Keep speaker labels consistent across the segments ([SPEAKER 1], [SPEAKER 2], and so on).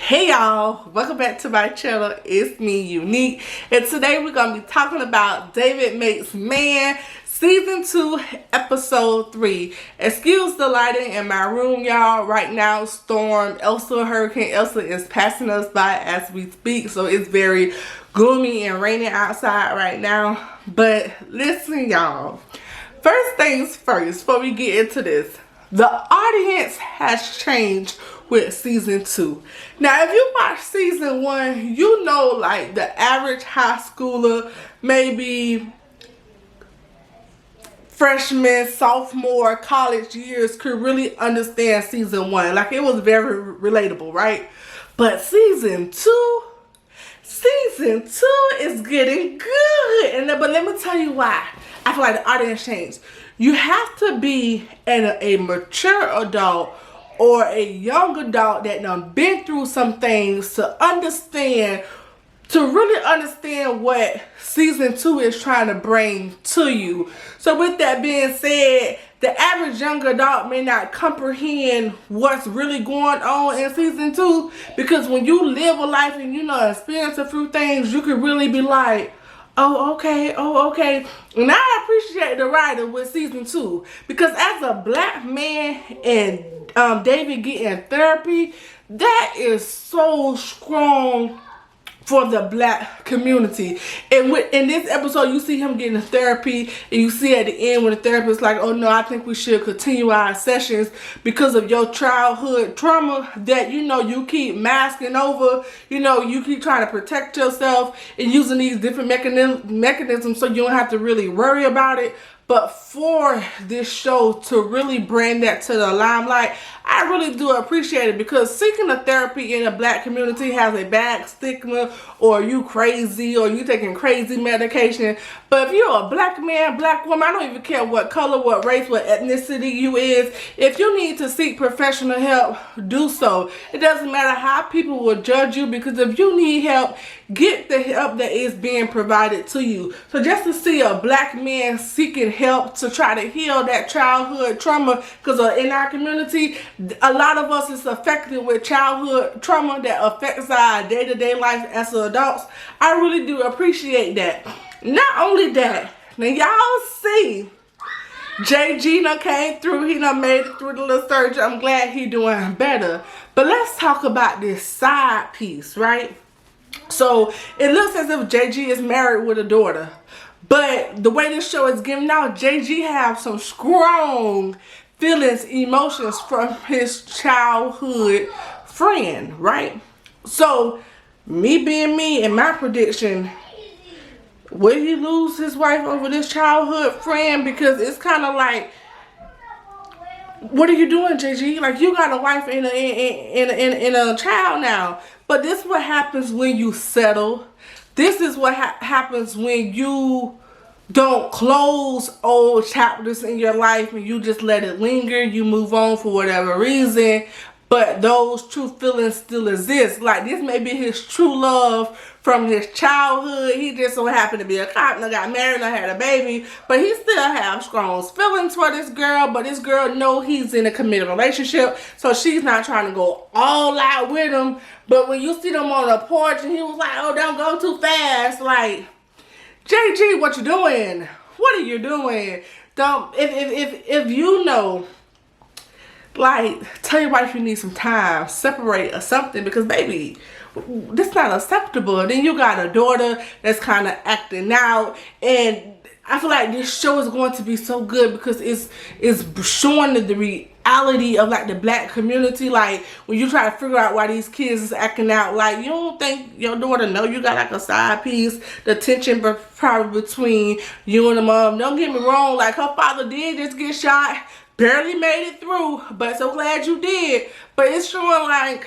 [SPEAKER 1] Hey y'all, welcome back to my channel. It's me, Unique, and today we're going to be talking about David Makes Man Season 2, Episode 3. Excuse the lighting in my room, y'all. Right now, Hurricane Elsa is passing us by as we speak, so it's very gloomy and raining outside right now. But listen, y'all. First things first, before we get into this, the audience has changed with season 2. Now, if you watch season 1, you know, like the average high schooler, maybe freshman, sophomore, college years could really understand season 1. Like, it was very relatable, right? But season 2 is getting good. But let me tell you why I feel like the audience changed. You have to be a mature adult or a young adult that done been through some things to really understand what season 2 is trying to bring to you. So with that being said, the average young adult may not comprehend what's really going on in season 2, because when you live a life and experience a few things, you can really be like, oh okay. And I appreciate the writer with season 2, because as a black man and David getting therapy, that is so strong for the black community. And in this episode, you see him getting therapy, and you see at the end when the therapist is like, oh no, I think we should continue our sessions because of your childhood trauma that you keep masking over. You keep trying to protect yourself and using these different mechanisms so you don't have to really worry about it. But for this show to really bring that to the limelight, I really do appreciate it, because seeking a therapy in the black community has a bad stigma, or you crazy, or you taking crazy medication. But if you're a black man, black woman, I don't even care what color, what race, what ethnicity you is, if you need to seek professional help, do so. It doesn't matter how people will judge you, because if you need help, get the help that is being provided to you. So just to see a black man seeking help to try to heal that childhood trauma, because in our community, a lot of us is affected with childhood trauma that affects our day-to-day life as adults. I really do appreciate that. Not only that, now y'all see JG done came through. He done made it through the little surgery. I'm glad he doing better. But let's talk about this side piece, right? So it looks as if JG is married with a daughter. But the way this show is giving out, JG have some strong feelings, emotions from his childhood friend, right? So me being me, and my prediction, will he lose his wife over this childhood friend? Because it's kind of like, what are you doing, JG? Like, you got a wife and a child now. But this is what happens when you settle. This is what happens when you don't close old chapters in your life and you just let it linger. You move on for whatever reason, but those true feelings still exist. Like, this may be his true love from his childhood. He just so happened to be a cop and got married and had a baby, but he still have strong feelings for this girl. But this girl know he's in a committed relationship, so she's not trying to go all out with him. But when you see them on the porch and he was like, oh, don't go too fast, like, JG, what you doing? What are you doing? Don't, if you know, like, tell your wife you need some time, separate or something, because baby, this not acceptable. And then you got a daughter that's kind of acting out, and I feel like this show is going to be so good because it's showing the reality of, like, the black community. Like, when you try to figure out why these kids is acting out, like, you don't think your daughter know you got, like, a side piece. The tension probably between you and the mom. Don't get me wrong, like, her father did just get shot, barely made it through, but so glad you did. But it's showing, like,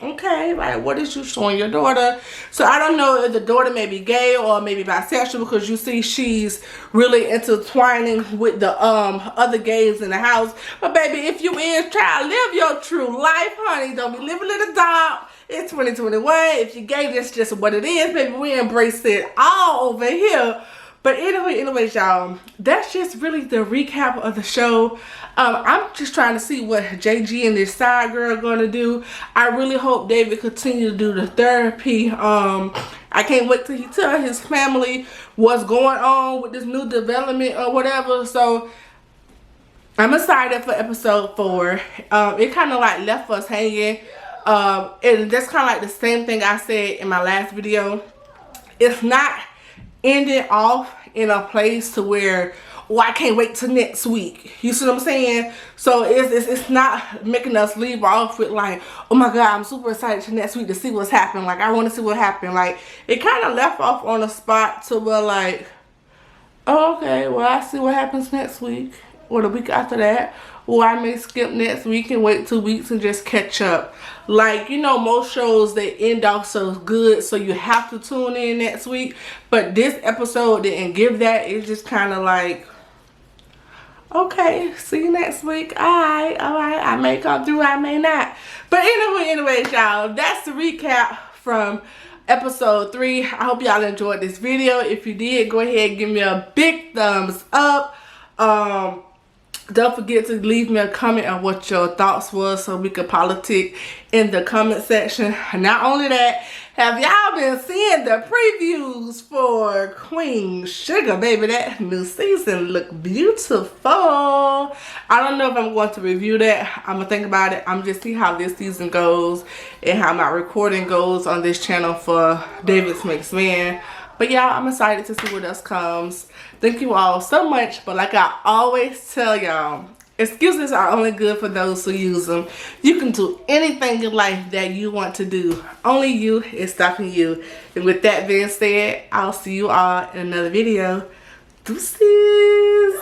[SPEAKER 1] okay, like, what is you showing your daughter? So I don't know if the daughter may be gay or maybe bisexual, because you see she's really intertwining with the other gays in the house. But baby, if you is, try to live your true life, honey. Don't be living in the dark. It's 2021. If you're gay, that's just what it is, baby. We embrace it all over here. But anyways, y'all, that's just really the recap of the show. I'm just trying to see what JG and this side girl gonna do. I really hope David continue to do the therapy. I can't wait till he tell his family what's going on with this new development or whatever. So I'm excited for episode 4. It kind of like left us hanging. And that's kind of like the same thing I said in my last video. It's not ending off in a place to where, oh, I can't wait till next week. You see what I'm saying? So it's not making us leave off with like, oh my God, I'm super excited to next week to see what's happening. Like, I want to see what happened. Like, it kind of left off on a spot to where like, oh, okay, well, I see what happens next week or the week after that. Or I may skip next week and wait 2 weeks and just catch up. Like, you know, most shows, they end off so good, so you have to tune in next week. But this episode didn't give that. It's just kind of like, okay, see you next week. Alright, I may come through, I may not. But anyways, y'all, that's the recap from episode 3. I hope y'all enjoyed this video. If you did, go ahead and give me a big thumbs up. Don't forget to leave me a comment on what your thoughts was so we could politic in the comment section. Not only that, have y'all been seeing the previews for Queen Sugar, baby? That new season look beautiful. I don't know if I'm going to review that. I'm gonna think about it. I'm just see how this season goes and how my recording goes on this channel for David's Makes Man. But y'all, I'm excited to see what else comes. Thank you all so much. But like I always tell y'all, excuses are only good for those who use them. You can do anything in life that you want to do. Only you is stopping you. And with that being said, I'll see you all in another video. Deuces.